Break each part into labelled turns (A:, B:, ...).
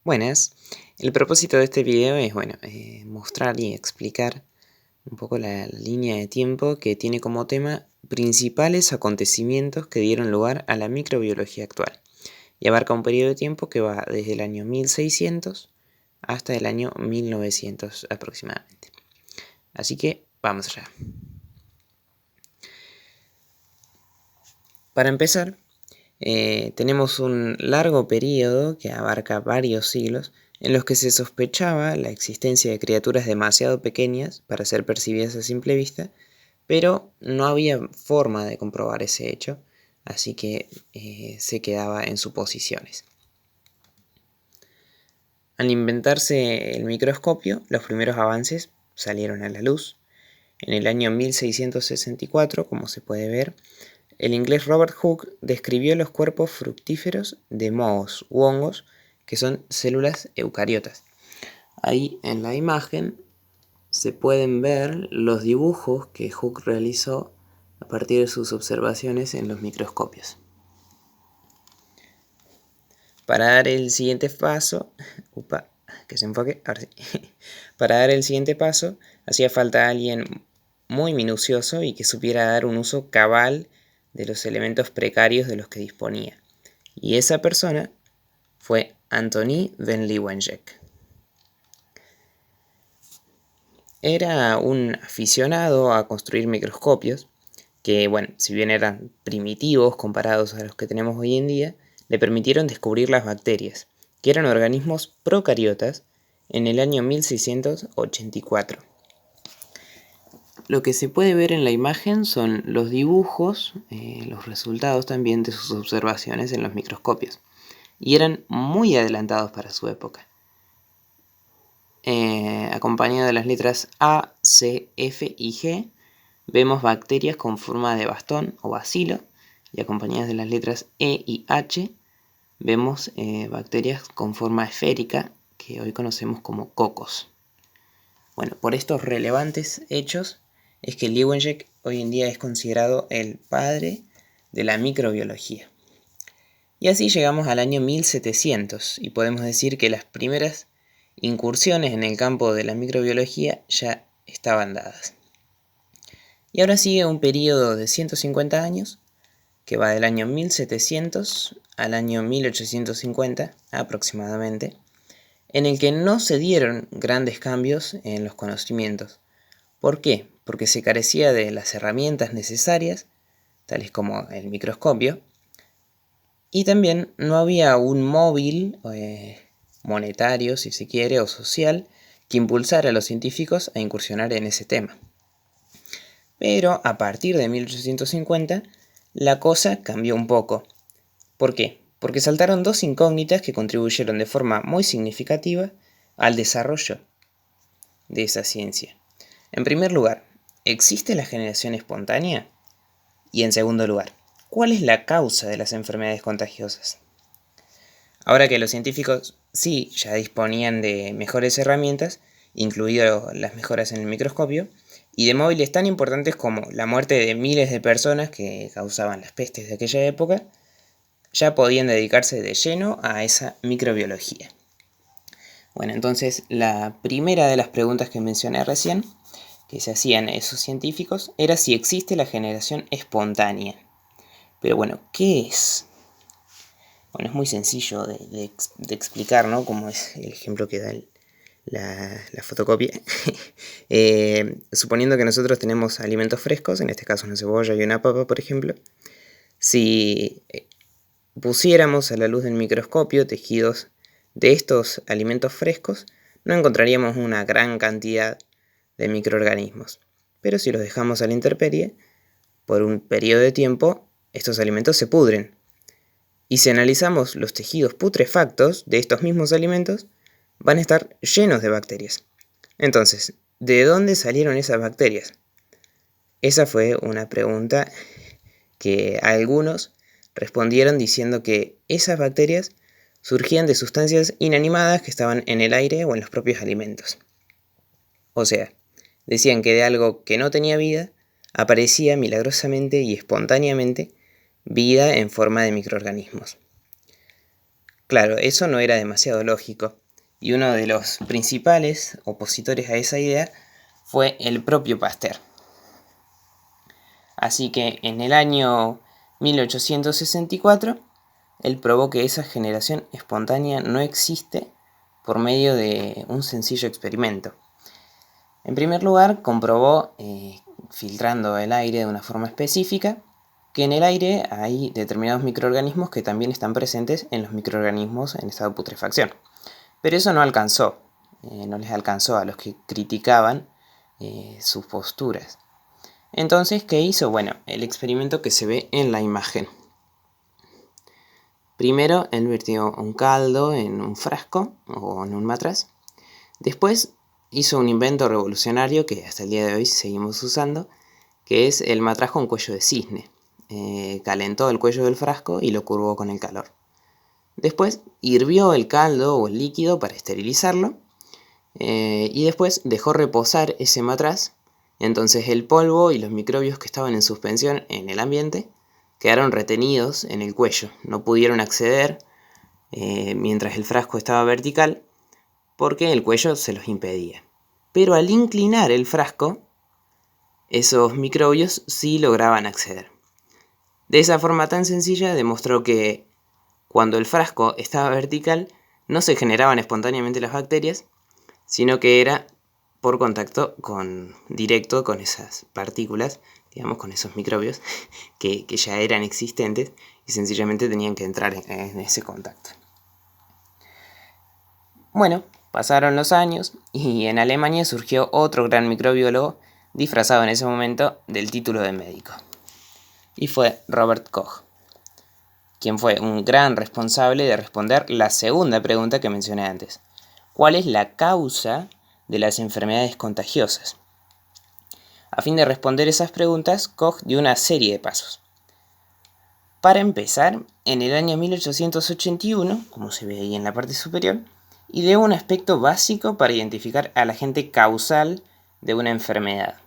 A: Buenas, el propósito de este video es mostrar y explicar un poco la línea de tiempo que tiene como tema principales acontecimientos que dieron lugar a la microbiología actual y abarca un periodo de tiempo que va desde el año 1600 hasta el año 1900 aproximadamente. Así que vamos allá. Para empezar, tenemos un largo periodo que abarca varios siglos en los que se sospechaba la existencia de criaturas demasiado pequeñas para ser percibidas a simple vista, pero no había forma de comprobar ese hecho, así que se quedaba en suposiciones. Al inventarse el microscopio, los primeros avances salieron a la luz. En el año 1664, como se puede ver, el inglés Robert Hooke describió los cuerpos fructíferos de mohos u hongos, que son células eucariotas. Ahí en la imagen se pueden ver los dibujos que Hooke realizó a partir de sus observaciones en los microscopios. Para dar el siguiente paso, Para dar el siguiente paso, hacía falta alguien muy minucioso y que supiera dar un uso cabal de los elementos precarios de los que disponía. Y esa persona fue Antony van Leeuwenhoek. Era un aficionado a construir microscopios que, si bien eran primitivos comparados a los que tenemos hoy en día, le permitieron descubrir las bacterias, que eran organismos procariotas, en el año 1684. Lo que se puede ver en la imagen son los dibujos, los resultados también de sus observaciones en los microscopios, y eran muy adelantados para su época. Acompañado de las letras A, C, F y G, vemos bacterias con forma de bastón o bacilo, y acompañadas de las letras E y H, vemos bacterias con forma esférica, que hoy conocemos como cocos. Por estos relevantes hechos es que Leeuwenhoek hoy en día es considerado el padre de la microbiología. Y así llegamos al año 1700 y podemos decir que las primeras incursiones en el campo de la microbiología ya estaban dadas. Y ahora sigue un periodo de 150 años que va del año 1700 al año 1850 aproximadamente, en el que no se dieron grandes cambios en los conocimientos. ¿Por qué? Porque se carecía de las herramientas necesarias, tales como el microscopio, y también no había un móvil monetario, si se quiere, o social, que impulsara a los científicos a incursionar en ese tema. Pero a partir de 1850, la cosa cambió un poco. ¿Por qué? Porque saltaron dos incógnitas que contribuyeron de forma muy significativa al desarrollo de esa ciencia. En primer lugar, ¿existe la generación espontánea? Y en segundo lugar, ¿cuál es la causa de las enfermedades contagiosas? Ahora que los científicos sí ya disponían de mejores herramientas, incluidas las mejoras en el microscopio, y de móviles tan importantes como la muerte de miles de personas que causaban las pestes de aquella época, ya podían dedicarse de lleno a esa microbiología. Entonces la primera de las preguntas que mencioné recién, que se hacían esos científicos, era si existe la generación espontánea. Pero ¿qué es? Es muy sencillo de explicar, ¿no? Como es el ejemplo que da la fotocopia. Suponiendo que nosotros tenemos alimentos frescos, en este caso una cebolla y una papa, por ejemplo, si pusiéramos a la luz del microscopio tejidos de estos alimentos frescos, no encontraríamos una gran cantidad de microorganismos. Pero si los dejamos a la intemperie, por un periodo de tiempo, estos alimentos se pudren. Y si analizamos los tejidos putrefactos de estos mismos alimentos, van a estar llenos de bacterias. Entonces, ¿de dónde salieron esas bacterias? Esa fue una pregunta que algunos respondieron diciendo que esas bacterias surgían de sustancias inanimadas que estaban en el aire o en los propios alimentos. O sea, decían que de algo que no tenía vida, aparecía milagrosamente y espontáneamente vida en forma de microorganismos. Claro, eso no era demasiado lógico, y uno de los principales opositores a esa idea fue el propio Pasteur. Así que en el año 1864, él probó que esa generación espontánea no existe por medio de un sencillo experimento. En primer lugar, comprobó, filtrando el aire de una forma específica, que en el aire hay determinados microorganismos que también están presentes en los microorganismos en estado de putrefacción. Pero eso no alcanzó, no les alcanzó a los que criticaban sus posturas. Entonces, ¿qué hizo? Bueno, el experimento que se ve en la imagen. Primero, él vertió un caldo en un frasco o en un matraz. Después hizo un invento revolucionario que hasta el día de hoy seguimos usando, que es el matraz con cuello de cisne. Calentó el cuello del frasco y lo curvó con el calor. Después hirvió el caldo o el líquido para esterilizarlo, y después dejó reposar ese matraz. Entonces el polvo y los microbios que estaban en suspensión en el ambiente quedaron retenidos en el cuello. No pudieron acceder mientras el frasco estaba vertical porque el cuello se los impedía. Pero al inclinar el frasco, esos microbios sí lograban acceder. De esa forma tan sencilla demostró que cuando el frasco estaba vertical no se generaban espontáneamente las bacterias, sino que era por contacto directo con esas partículas, digamos, con esos microbios que ya eran existentes y sencillamente tenían que entrar en ese contacto. Bueno, pasaron los años y en Alemania surgió otro gran microbiólogo disfrazado en ese momento del título de médico. Y fue Robert Koch, quien fue un gran responsable de responder la segunda pregunta que mencioné antes. ¿Cuál es la causa de las enfermedades contagiosas? A fin de responder esas preguntas, Koch dio una serie de pasos. Para empezar, en el año 1881, como se ve ahí en la parte superior, ideó un aspecto básico para identificar al agente causal de una enfermedad: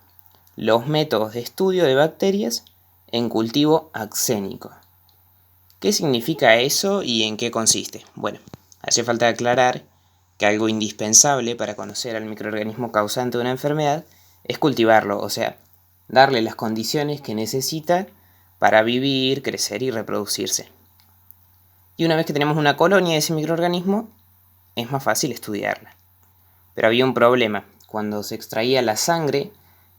A: los métodos de estudio de bacterias en cultivo axénico. ¿Qué significa eso y en qué consiste? Bueno, hace falta aclarar que algo indispensable para conocer al microorganismo causante de una enfermedad es cultivarlo, o sea, darle las condiciones que necesita para vivir, crecer y reproducirse. Y una vez que tenemos una colonia de ese microorganismo, es más fácil estudiarla. Pero había un problema. Cuando se extraía la sangre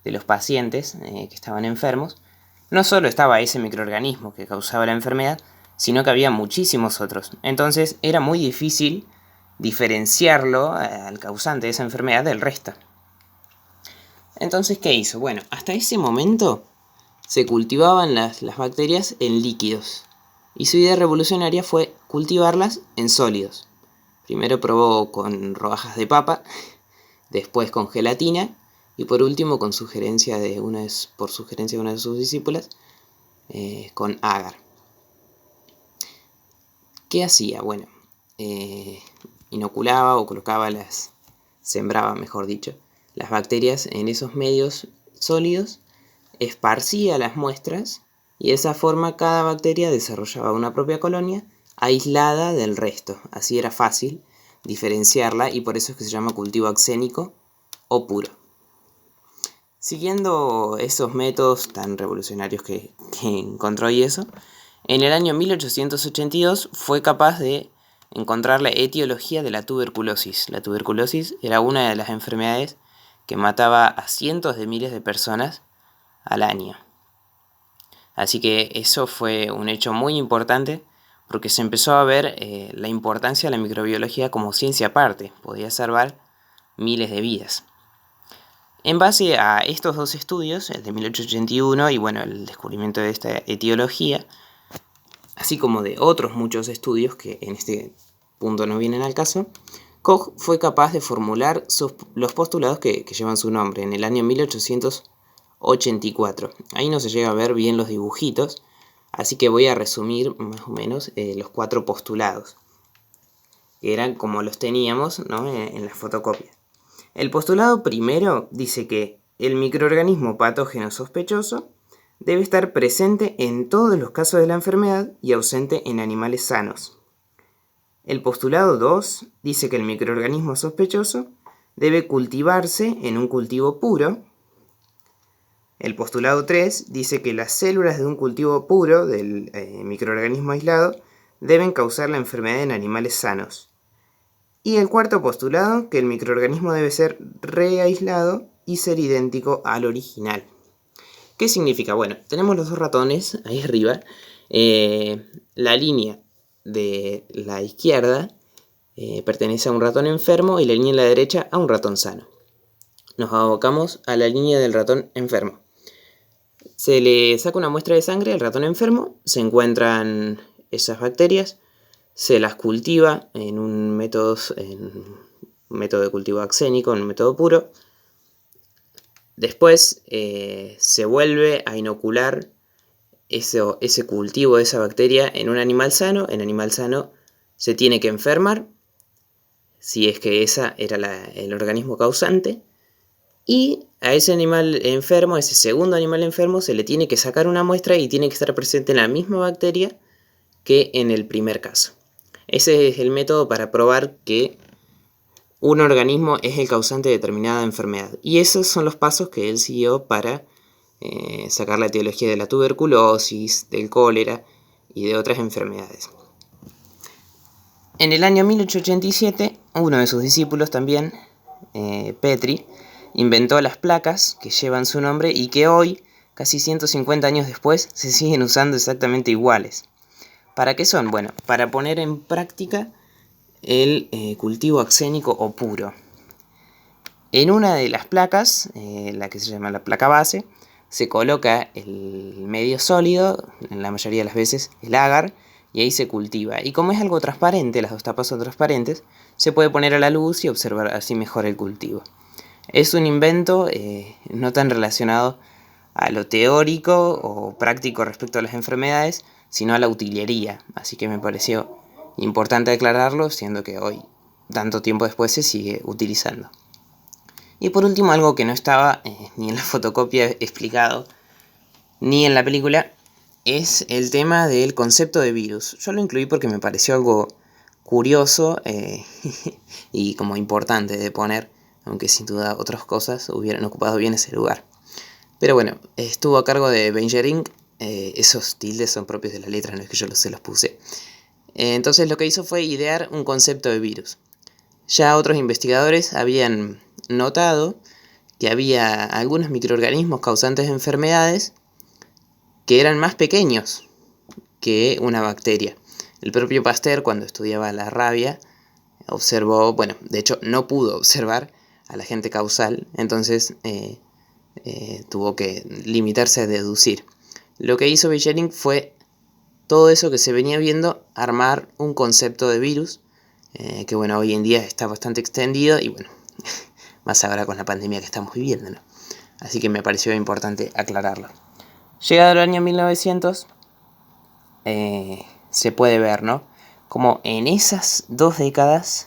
A: de los pacientes que estaban enfermos, no solo estaba ese microorganismo que causaba la enfermedad, sino que había muchísimos otros. Entonces era muy difícil diferenciarlo al causante de esa enfermedad del resto. Entonces, ¿qué hizo? Bueno, hasta ese momento se cultivaban las bacterias en líquidos, y su idea revolucionaria fue cultivarlas en sólidos. Primero probó con rodajas de papa, después con gelatina, y por último, por sugerencia de una de sus discípulas, con agar. ¿Qué hacía? Bueno, inoculaba o sembraba, mejor dicho, las bacterias en esos medios sólidos, esparcía las muestras y de esa forma cada bacteria desarrollaba una propia colonia aislada del resto. Así era fácil diferenciarla y por eso es que se llama cultivo axénico o puro. Siguiendo esos métodos tan revolucionarios que encontró y eso, en el año 1882 fue capaz de encontrar la etiología de la tuberculosis. La tuberculosis era una de las enfermedades que mataba a cientos de miles de personas al año. Así que eso fue un hecho muy importante porque se empezó a ver la importancia de la microbiología como ciencia aparte. Podía salvar miles de vidas. En base a estos dos estudios, el de 1881 y bueno, el descubrimiento de esta etiología, así como de otros muchos estudios que en este punto no vienen al caso, Koch fue capaz de formular los postulados que llevan su nombre en el año 1884. Ahí no se llega a ver bien los dibujitos, así que voy a resumir más o menos los 4 postulados, que eran como los teníamos, ¿no?, en la fotocopia. El postulado primero dice que el microorganismo patógeno sospechoso debe estar presente en todos los casos de la enfermedad y ausente en animales sanos. El postulado 2 dice que el microorganismo sospechoso debe cultivarse en un cultivo puro. El postulado 3 dice que las células de un cultivo puro del microorganismo aislado deben causar la enfermedad en animales sanos. Y el cuarto postulado, que el microorganismo debe ser reaislado y ser idéntico al original. ¿Qué significa? Bueno, tenemos los dos ratones ahí arriba. La línea de la izquierda pertenece a un ratón enfermo y la línea de la derecha a un ratón sano. Nos abocamos a la línea del ratón enfermo. Se le saca una muestra de sangre al ratón enfermo, se encuentran esas bacterias, se las cultiva en un método de cultivo axénico, en un método puro. Después se vuelve a inocular ese cultivo de esa bacteria en un animal sano. El animal sano se tiene que enfermar, si es que ese era el organismo causante. Y a ese animal enfermo, ese segundo animal enfermo, se le tiene que sacar una muestra y tiene que estar presente la misma bacteria que en el primer caso. Ese es el método para probar que un organismo es el causante de determinada enfermedad. Y esos son los pasos que él siguió para sacar la etiología de la tuberculosis, del cólera y de otras enfermedades. En el año 1887, uno de sus discípulos también, Petri, inventó las placas que llevan su nombre y que hoy, casi 150 años después, se siguen usando exactamente iguales. ¿Para qué son? Bueno, para poner en práctica el cultivo axénico o puro. En una de las placas, la que se llama la placa base, se coloca el medio sólido, en la mayoría de las veces el agar, y ahí se cultiva. Y como es algo transparente, las dos tapas son transparentes, se puede poner a la luz y observar así mejor el cultivo. Es un invento no tan relacionado a lo teórico o práctico respecto a las enfermedades, sino a la utilería. Así que me pareció importante aclararlo, siendo que hoy, tanto tiempo después, se sigue utilizando. Y por último, algo que no estaba ni en la fotocopia explicado, ni en la película, es el tema del concepto de virus. Yo lo incluí porque me pareció algo curioso y como importante de poner, aunque sin duda otras cosas hubieran ocupado bien ese lugar. Pero bueno, estuvo a cargo de Benjamin. Esos tildes son propios de las letras, no es que yo se los puse. Entonces lo que hizo fue idear un concepto de virus. Ya otros investigadores habían notado que había algunos microorganismos causantes de enfermedades que eran más pequeños que una bacteria. El propio Pasteur, cuando estudiaba la rabia, observó, bueno, de hecho no pudo observar al agente causal, entonces tuvo que limitarse a deducir. Lo que hizo Benjamin fue todo eso que se venía viendo, armar un concepto de virus, que bueno, hoy en día está bastante extendido y bueno, más ahora con la pandemia que estamos viviendo, ¿no? Así que me pareció importante aclararlo. Llegado el año 1900, se puede ver, ¿no?, como en esas 2 décadas